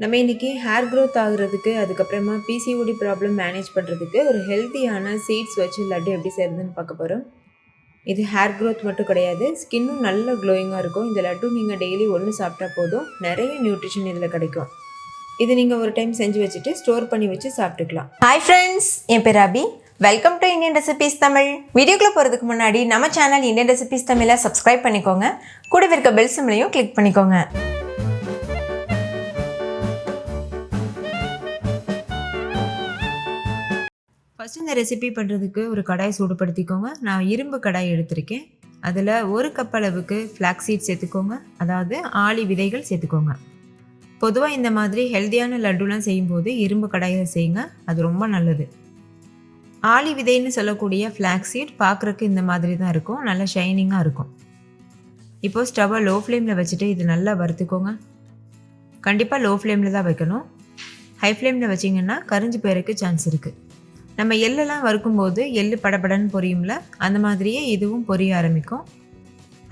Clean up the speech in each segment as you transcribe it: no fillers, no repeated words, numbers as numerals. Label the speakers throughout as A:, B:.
A: நம்ம இன்னைக்கு hair growth ஆகுறதுக்கு, அதுக்கப்புறமா பிசிஓடி ப்ராப்ளம் மேனேஜ் பண்ணுறதுக்கு ஒரு ஹெல்த்தியான சீட்ஸ் வச்சு லட்டு எப்படி செய்கிறதுன்னு பார்க்க போகிறோம். இது ஹேர் க்ரோத் மட்டும் கிடையாது, ஸ்கின்னும் நல்ல க்ளோயிங்காக இருக்கும். இந்த லட்டு நீங்கள் டெய்லி ஒன்று சாப்பிட்டா போதும், நிறைய நியூட்ரிஷன் இதில் கிடைக்கும். இது நீங்கள் ஒரு டைம் செஞ்சு வச்சுட்டு ஸ்டோர் பண்ணி வச்சு சாப்பிட்டுக்கலாம்.
B: ஹாய் ஃப்ரெண்ட்ஸ், என் பேர் Abhi. Welcome to Indian recipes Tamil. வீடியோக்குள்ளே போகிறதுக்கு முன்னாடி நம்ம சேனல் இந்தியன் ரெசிபீஸ் தமிழை சப்ஸ்கிரைப் பண்ணிக்கோங்க. கூடவே இருக்க பெல் சிம்லையும் கிளிக் பண்ணிக்கோங்க.
A: ஃபஸ்ட்டு இந்த ரெசிபி பண்ணுறதுக்கு ஒரு கடாய் சூடுபடுத்திக்கோங்க. நான் இரும்பு கடாய் எடுத்திருக்கேன். அதில் 1 கப் அளவுக்கு ஃப்ளாக்ஸ் சீட் சேர்த்துக்கோங்க, அதாவது ஆளி விதைகள் சேர்த்துக்கோங்க. பொதுவாக இந்த மாதிரி ஹெல்த்தியான லட்டுலாம் செய்யும்போது இரும்பு கடாயில் செய்யுங்க, அது ரொம்ப நல்லது. ஆளி விதைன்னு சொல்லக்கூடிய ஃப்ளாக்ஸ் சீட் பார்க்குறக்கு இந்த மாதிரி தான் இருக்கும், நல்லா ஷைனிங்காக இருக்கும். இப்போது ஸ்டவ்வை லோ ஃப்ளேமில் வச்சுட்டு இது நல்லா வறுத்துக்கோங்க. கண்டிப்பாக லோ ஃப்ளேமில் தான் வைக்கணும். ஹை ஃப்ளேமில் வச்சிங்கன்னா கரிஞ்சு போயிறதுக்கு சான்ஸ் இருக்குது. நம்ம எள்ளெல்லாம் வறுக்கும்போது எள்ளு படபடன்னு பொரியும்ல, அந்த மாதிரியே இதுவும் பொரிய ஆரம்பிக்கும்.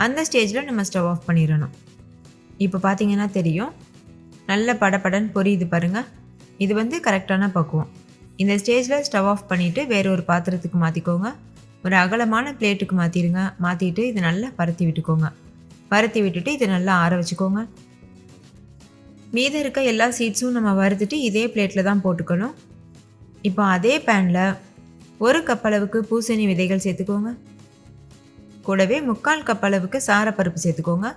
A: அந்த ஸ்டேஜில் நம்ம ஸ்டவ் ஆஃப் பண்ணிடணும். இப்போ பார்த்தீங்கன்னா தெரியும், நல்ல படபடன்னு பொரியுது பாருங்கள். இது கரெக்டான பக்குவம். இந்த ஸ்டேஜில் ஸ்டவ் ஆஃப் பண்ணிவிட்டு வேற ஒரு பாத்திரத்துக்கு மாற்றிக்கோங்க. ஒரு அகலமான பிளேட்டுக்கு மாற்றிடுங்க. மாற்றிட்டு இது நல்லா பருத்தி விட்டுக்கோங்க. பருத்தி விட்டுட்டு இது நல்லா ஆற வச்சுக்கோங்க. மீதம் இருக்க எல்லா சீட்ஸும் நம்ம வறுத்துட்டு இதே பிளேட்டில் தான் போட்டுக்கணும். இப்போ அதே பேனில் 1 கப் அளவுக்கு பூசணி விதைகள் சேர்த்துக்கோங்க. கூடவே 3/4 கப் அளவுக்கு சாரப்பருப்பு சேர்த்துக்கோங்க.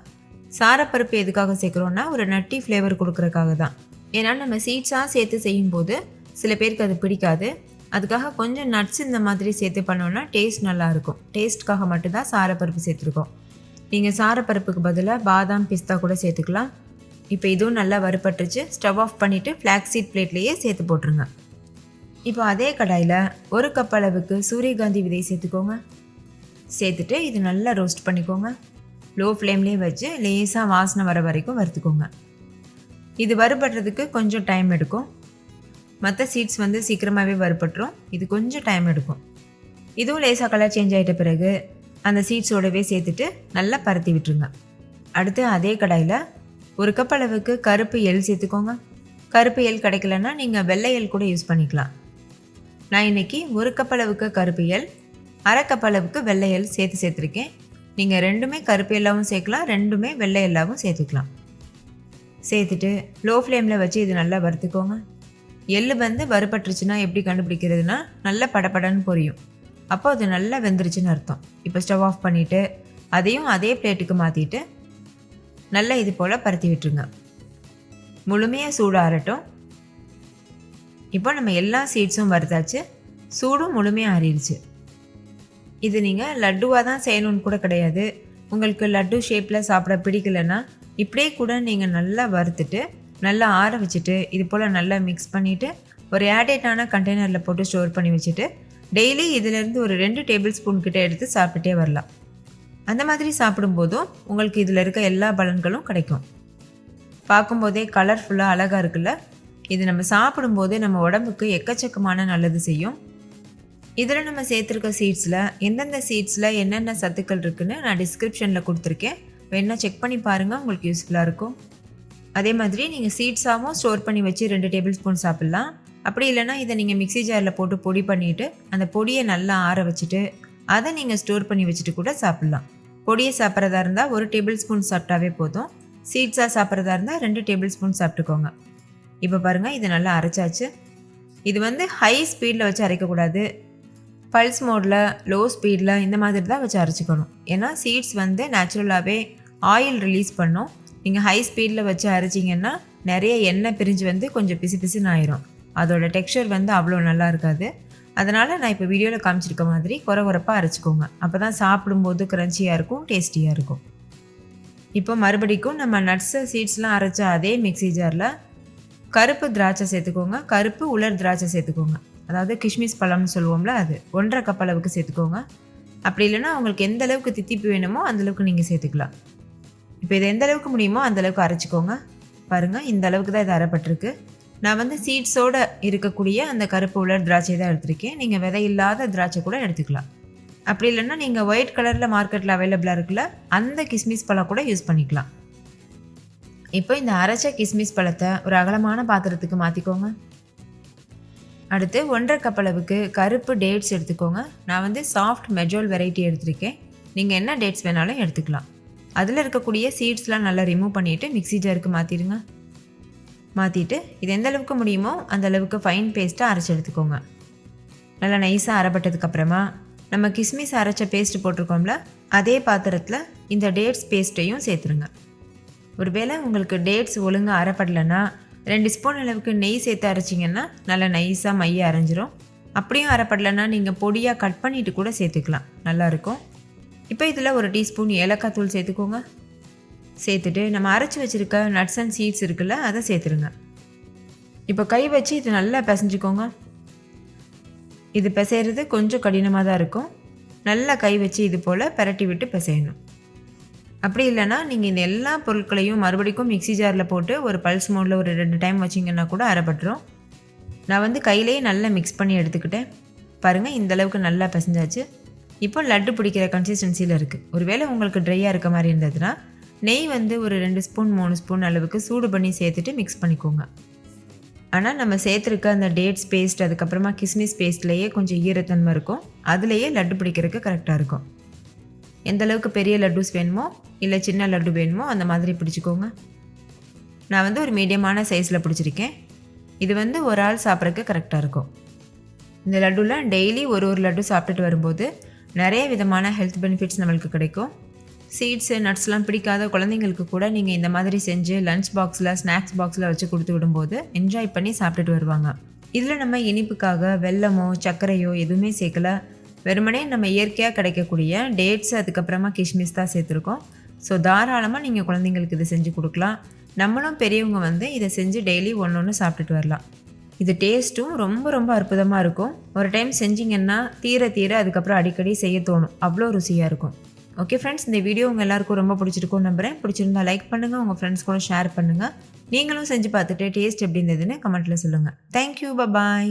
A: சாரப்பருப்பு எதுக்காக சேர்க்குறோன்னா ஒரு நட்டி ஃப்ளேவர் கொடுக்குறக்காக தான். ஏன்னா நம்ம சீட்ஸாக சேர்த்து செய்யும்போது சில பேருக்கு அது பிடிக்காது. அதுக்காக கொஞ்சம் நட்ஸ் இந்த மாதிரி சேர்த்து பண்ணோன்னா டேஸ்ட் நல்லாயிருக்கும். டேஸ்ட்காக மட்டும்தான் சாரப்பருப்பு சேர்த்துருக்கோம். நீங்கள் சாரப்பருப்புக்கு பதிலாக பாதாம் பிஸ்தா கூட சேர்த்துக்கலாம். இப்போ இதுவும் நல்லா வறுபட்டுருச்சு. ஸ்டவ் ஆஃப் பண்ணிவிட்டு ஃப்ளாக்ஸ் சீட் பிளேட்லேயே சேர்த்து போட்டுருங்க. இப்போ அதே கடாயில் 1 கப் அளவுக்கு சூரியகாந்தி விதை சேர்த்துக்கோங்க. சேர்த்துட்டு இது நல்லா ரோஸ்ட் பண்ணிக்கோங்க. லோ ஃப்ளேம்லேயே வச்சு லேசாக வாசனை வர வரைக்கும் வறுத்துக்கோங்க. இது வறுபடுறதுக்கு கொஞ்சம் டைம் எடுக்கும். மற்ற சீட்ஸ் சீக்கிரமாகவே வறுபட்டுரும், இது கொஞ்சம் டைம் எடுக்கும். இதுவும் லேசாக கலர் சேஞ்ச் ஆகிட்ட பிறகு அந்த சீட்ஸோடவே சேர்த்துட்டு நல்லா பருத்தி விட்டுருங்க. அடுத்து அதே கடாயில் 1 கப் அளவுக்கு கருப்பு எள் சேர்த்துக்கோங்க. கருப்பு எள் கிடைக்கலன்னா நீங்கள் வெள்ளை எள் கூட யூஸ் பண்ணிக்கலாம். நான் இன்றைக்கி 1 கப் அளவுக்கு கருப்பு எள், 1/2 கப் அளவுக்கு வெள்ளை எள் சேர்த்துருக்கேன். நீங்கள் ரெண்டுமே கருப்பு எள்ளாவும் சேர்க்கலாம், ரெண்டுமே வெள்ளை எள்ளாவும் சேர்த்துட்டு லோ ஃப்ளேமில் வச்சு இது நல்லா வறுத்துக்கோங்க. எள் வறுபட்டுருச்சுன்னா எப்படி கண்டுபிடிக்கிறதுனா நல்லா படப்படன்னு பொரியும். அப்போ அது நல்லா வெந்துருச்சுன்னு அர்த்தம். இப்போ ஸ்டவ் ஆஃப் பண்ணிவிட்டு அதையும் அதே பிளேட்டுக்கு மாற்றிட்டு நல்லா இது போல் பருத்தி விட்டுருங்க. முழுமையாக சூடு ஆறட்டும். இப்போ நம்ம எல்லா சீட்ஸும் வறுத்தாச்சு, சூடும் முழுமையாக ஆறிடுச்சு. இது நீங்கள் லட்டுவாக தான் செய்யணும்னு கூட கிடையாது. உங்களுக்கு லட்டு ஷேப்பில் சாப்பிட பிடிக்கலைன்னா இப்படியே கூட நீங்கள் நல்லா வறுத்துட்டு நல்லா ஆற வச்சுட்டு இது போல் நல்லா மிக்ஸ் பண்ணிவிட்டு ஒரு ஏர்டைட்டான கண்டெய்னரில் போட்டு ஸ்டோர் பண்ணி வச்சுட்டு டெய்லி இதிலேருந்து ஒரு 2 டேபிள் ஸ்பூன் கிட்ட எடுத்து சாப்பிட்டுட்டே வரலாம். அந்த மாதிரி சாப்பிடும்போதும் உங்களுக்கு இதில் இருக்க எல்லா பலன்களும் கிடைக்கும். பார்க்கும்போதே கலர்ஃபுல்லாக அழகாக இருக்குல்ல. இது நம்ம சாப்பிடும்போது நம்ம உடம்புக்கு எக்கச்சக்கமான நல்லது செய்யும். இதில் நம்ம சேர்த்துருக்க சீட்ஸில் எந்தெந்த சீட்ஸில் என்னென்ன சத்துக்கள் இருக்குதுன்னு நான் டிஸ்கிரிப்ஷனில் கொடுத்துருக்கேன். வேணால் செக் பண்ணி பாருங்கள், உங்களுக்கு யூஸ்ஃபுல்லாக இருக்கும். அதே மாதிரி நீங்கள் சீட்ஸாகவும் ஸ்டோர் பண்ணி வச்சு 2 டேபிள் ஸ்பூன் சாப்பிட்லாம். அப்படி இல்லைனா இதை நீங்கள் மிக்ஸி ஜாரில் போட்டு பொடி பண்ணிவிட்டு அந்த பொடியை நல்லா ஆற வச்சுட்டு அதை நீங்கள் ஸ்டோர் பண்ணி வச்சுட்டு கூட சாப்பிட்லாம். பொடியை சாப்பிட்றதா இருந்தால் 1 டேபிள் ஸ்பூன் சாப்பிட்டாவே போதும். சீட்ஸாக சாப்பிட்றதா இருந்தால் 2 டேபிள் ஸ்பூன் சாப்பிட்டுக்கோங்க. இப்போ பாருங்கள், இது நல்லா அரைச்சாச்சு. இது ஹை ஸ்பீடில் வச்சு அரைக்கக்கூடாது. பல்ஸ் மோடில், லோ ஸ்பீடில் இந்த மாதிரி தான் வச்சு அரைச்சிக்கணும். ஏன்னா சீட்ஸ் நேச்சுரலாகவே ஆயில் ரிலீஸ் பண்ணும். நீங்கள் ஹை ஸ்பீடில் வச்சு அரைச்சிங்கன்னா நிறைய எண்ணெய் பிரிஞ்சு கொஞ்சம் பிசு பிசுன்னு ஆயிரும். அதோட டெக்ஸ்சர் அவ்வளோ நல்லா இருக்காது. அதனால் நான் இப்போ வீடியோவில் காமிச்சிருக்க மாதிரி குறப்பாக அரைச்சிக்கோங்க. அப்போ தான் சாப்பிடும்போது க்ரன்ச்சியாக இருக்கும், டேஸ்டியாக இருக்கும். இப்போ மறுபடிக்கும் நம்ம நட்ஸு சீட்ஸ்லாம் அரைச்ச அதே மிக்ஸி ஜாரில் கருப்பு திராட்சை சேர்த்துக்கோங்க. கருப்பு உலர் திராட்சை சேர்த்துக்கோங்க. அதாவது கிஷ்மிஸ் பழம்னு சொல்லுவோம்ல, அது 1/2 கப் அளவுக்கு சேர்த்துக்கோங்க. அப்படி இல்லைன்னா உங்களுக்கு எந்த அளவுக்கு தித்திப்பு வேணுமோ அந்தளவுக்கு நீங்கள் சேர்த்துக்கலாம். இப்போ இது எந்த அளவுக்கு முடியுமோ அந்தளவுக்கு அரைச்சிக்கோங்க. பாருங்கள், இந்த அளவுக்கு தான் இது அரைப்பட்டிருக்கு. நான் சீட்ஸோடு இருக்கக்கூடிய அந்த கருப்பு உலர் திராட்சை தான் எடுத்திருக்கேன். நீங்கள் விதை இல்லாத திராட்சை கூட எடுத்துக்கலாம். அப்படி இல்லைன்னா நீங்கள் ஒயிட் கலரில் மார்க்கெட்டில் அவைலபிளாக இருக்குல்ல, அந்த கிஸ்மிஸ் பழம் கூட யூஸ் பண்ணிக்கலாம். இப்போ இந்த அரைச்ச கிஸ்மிஸ் பழத்தை ஒரு அகலமான பாத்திரத்துக்கு மாற்றிக்கோங்க. அடுத்து 1.5 கப் அளவுக்கு கருப்பு டேட்ஸ் எடுத்துக்கோங்க. நான் வந்து சாஃப்ட் மெஜோல் வெரைட்டி எடுத்திருக்கேன். நீங்கள் என்ன டேட்ஸ் வேணாலும் எடுத்துக்கலாம். அதில் இருக்கக்கூடிய சீட்ஸ்லாம் நல்லா ரிமூவ் பண்ணிவிட்டு மிக்ஸி ஜாருக்கு மாற்றிடுங்க. மாற்றிட்டு இது எந்த அளவுக்கு முடியுமோ அந்த அளவுக்கு ஃபைன் பேஸ்ட்டாக அரைச்சி எடுத்துக்கோங்க. நல்லா நைஸாக அரைப்பட்டதுக்கப்புறமா நம்ம கிஸ்மிஸ் அரைச்ச பேஸ்ட்டு போட்டிருக்கோம்ல, அதே பாத்திரத்தில் இந்த டேட்ஸ் பேஸ்ட்டையும் சேர்த்துருங்க. ஒருவேளை உங்களுக்கு டேட்ஸ் ஒழுங்காக அரைப்படலைன்னா 2 ஸ்பூன் அளவுக்கு நெய் சேர்த்து அரைச்சிங்கன்னா நல்லா நைஸாக மைய அரைஞ்சிரும். அப்படியும் அரைப்படலைன்னா நீங்கள் பொடியாக கட் பண்ணிவிட்டு கூட சேர்த்துக்கலாம், நல்லாயிருக்கும். இப்போ இதில் 1 டீஸ்பூன் ஏலக்காய் தூள் சேர்த்துக்கோங்க. சேர்த்துட்டு நம்ம அரைச்சி வச்சுருக்க நட்ஸ் அண்ட் சீட்ஸ் இருக்குல்ல, அதை சேர்த்துருங்க. இப்போ கை வச்சு இது நல்லா பிசைஞ்சிக்கோங்க. இது பிசைகிறது கொஞ்சம் கடினமாக தான் இருக்கும். நல்லா கை வச்சு இது போல் பரட்டி விட்டு பிசையணும். அப்படி இல்லைன்னா நீங்கள் இந்த எல்லா பொருட்களையும் மறுபடிக்கும் மிக்ஸி ஜாரில் போட்டு ஒரு பல்ஸ் மோடில் ஒரு 2 டைம் வச்சிங்கன்னா கூட அரைப்பட்டுரும். நான் வந்து கையிலேயே நல்லா மிக்ஸ் பண்ணி எடுத்துக்கிட்டேன். பாருங்கள், இந்தளவுக்கு நல்லா பிசைஞ்சாச்சு. இப்போ லட்டு பிடிக்கிற கன்சிஸ்டன்சியில் இருக்குது. ஒருவேளை உங்களுக்கு ட்ரையாக இருக்க மாதிரி இருந்ததுன்னா நெய் வந்து ஒரு 2 ஸ்பூன் 3 ஸ்பூன் அளவுக்கு சூடு பண்ணி சேர்த்துட்டு மிக்ஸ் பண்ணிக்கோங்க. ஆனால் நம்ம சேர்த்துருக்க அந்த டேட்ஸ் பேஸ்ட் அதுக்கப்புறமா கிஸ்மிஸ் பேஸ்ட்லேயே கொஞ்சம் ஈரத்தன்மை இருக்கும். அதுலேயே லட்டு பிடிக்கிறதுக்கு கரெக்டாக இருக்கும். எந்த அளவுக்கு பெரிய லட்டுஸ் வேணுமோ இல்லை சின்ன லட்டு வேணுமோ அந்த மாதிரி பிடிச்சிக்கோங்க. நான் வந்து ஒரு மீடியமான சைஸில் பிடிச்சிருக்கேன். இது வந்து ஒரு ஆள் சாப்பிட்றதுக்கு கரெக்டாக இருக்கும். இந்த லட்டுலாம் டெய்லி ஒரு லட்டு சாப்பிட்டுட்டு வரும்போது நிறைய விதமான ஹெல்த் பெனிஃபிட்ஸ் நம்மளுக்கு கிடைக்கும். சீட்ஸு நட்ஸ்லாம் பிடிக்காத குழந்தைங்களுக்கு கூட நீங்கள் இந்த மாதிரி செஞ்சு லஞ்ச் பாக்ஸில் ஸ்நாக்ஸ் பாக்ஸில் வச்சு கொடுத்து விடும்போது என்ஜாய் பண்ணி சாப்பிட்டுட்டு வருவாங்க. இதில் நம்ம இனிப்புக்காக வெல்லமோ சர்க்கரையோ எதுவுமே சேர்க்கல. வெறுமனே நம்ம இயற்கையாக கிடைக்கக்கூடிய டேட்ஸ் அதுக்கப்புறமா கிஷ்மிஸ் தான் சேர்த்துருக்கோம். ஸோ தாராளமாக நீங்கள் குழந்தைங்களுக்கு இதை செஞ்சு கொடுக்கலாம். நம்மளும் பெரியவங்க வந்து இதை செஞ்சு டெய்லி ஒன்று சாப்பிட்டுட்டு வரலாம். இது டேஸ்ட்டும் ரொம்ப ரொம்ப அற்புதமாக இருக்கும். ஒரு டைம் செஞ்சிங்கன்னா தீர அதுக்கப்புறம் அடிக்கடி செய்ய தோணும், அவ்வளோ ருசியாக இருக்கும். ஓகே ஃப்ரெண்ட்ஸ், இந்த வீடியோ உங்கள் எல்லாருக்கும் ரொம்ப பிடிச்சிருக்கும்னு நம்புகிறேன். பிடிச்சிருந்தா லைக் பண்ணுங்கள், உங்கள் ஃப்ரெண்ட்ஸ் கூட ஷேர் பண்ணுங்கள். நீங்களும் செஞ்சு பார்த்துட்டு டேஸ்ட் எப்படி இருந்ததுன்னு கமெண்ட்டில் சொல்லுங்கள். தேங்க்யூ, பாய்.